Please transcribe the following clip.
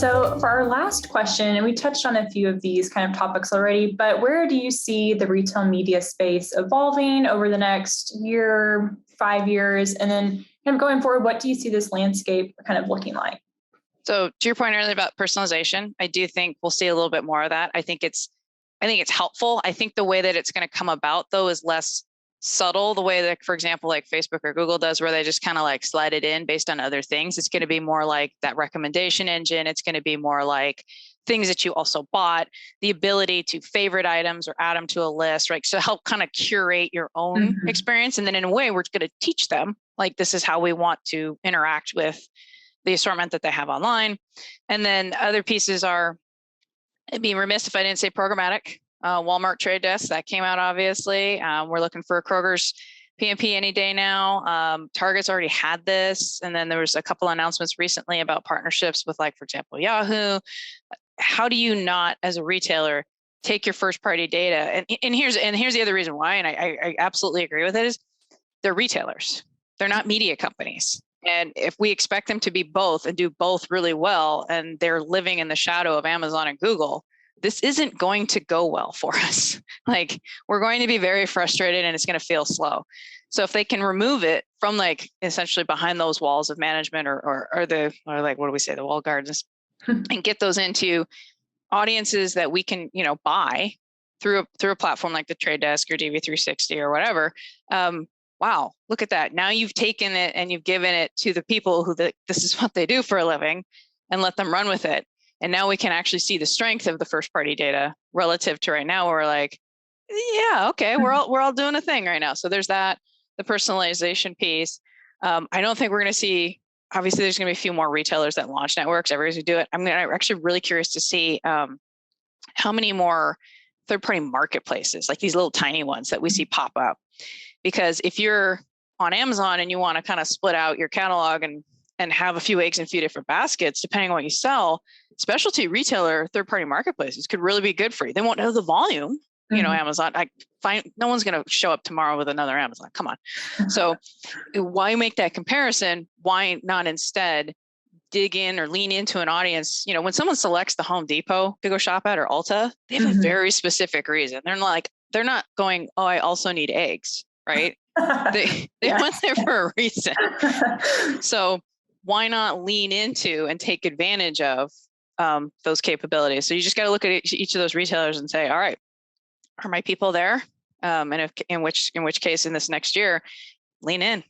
So for our last question, and we touched on a few of these kind of topics already, but where do you see the retail media space evolving over the next year, 5 years? And then kind of going forward, what do you see this landscape kind of looking like? So to your point earlier about personalization, I do think we'll see a little bit more of that. I think it's helpful. I think the way that it's going to come about though is less subtle, the way that, for example, like Facebook or Google does, where they just kind of like slide it in based on other things. It's going to be more like that recommendation engine. It's going to be more like things that you also bought, the ability to favorite items or add them to a list, right? So help kind of curate your own experience. And then in a way, we're going to teach them, like, this is how we want to interact with the assortment that they have online. And then other pieces are, I'd be remiss if I didn't say programmatic. Walmart Trade Desk, that came out, obviously. We're looking for Kroger's PMP any day now. Target's already had this. And then there was a couple announcements recently about partnerships with, like, for example, Yahoo. How do you not, as a retailer, take your first party data? And here's the other reason why, and I absolutely agree with it, is they're retailers. They're not media companies. And if we expect them to be both and do both really well, and they're living in the shadow of Amazon and Google, this isn't going to go well for us. Like, we're going to be very frustrated and it's going to feel slow. So if they can remove it from, like, essentially behind those walls of management or like, what do we say, the wall gardens, and get those into audiences that we can, buy through a platform like the Trade Desk or DV360 or whatever. Wow, look at that. Now you've taken it and you've given it to the people who this is what they do for a living, and let them run with it. And now we can actually see the strength of the first party data relative to right now, where we're like, yeah, okay, we're all doing a thing right now. So there's that, the personalization piece. I don't think we're going to see, obviously there's going to be a few more retailers that launch networks, everybody's who do it. I'm actually really curious to see how many more third-party marketplaces, like these little tiny ones that we see pop up. Because if you're on Amazon and you want to kind of split out your catalog and have a few eggs in a few different baskets, depending on what you sell, specialty retailer third-party marketplaces could really be good for you. They won't know the volume, Amazon. I find no one's going to show up tomorrow with another Amazon. Come on. So why make that comparison? Why not instead dig in or lean into an audience? When someone selects the Home Depot to go shop at or Ulta, they have a very specific reason. They're not going, oh, I also need eggs, right? They went there for a reason. So why not lean into and take advantage of those capabilities? So you just got to look at each of those retailers and say, all right, are my people there? And in which case, in this next year, lean in,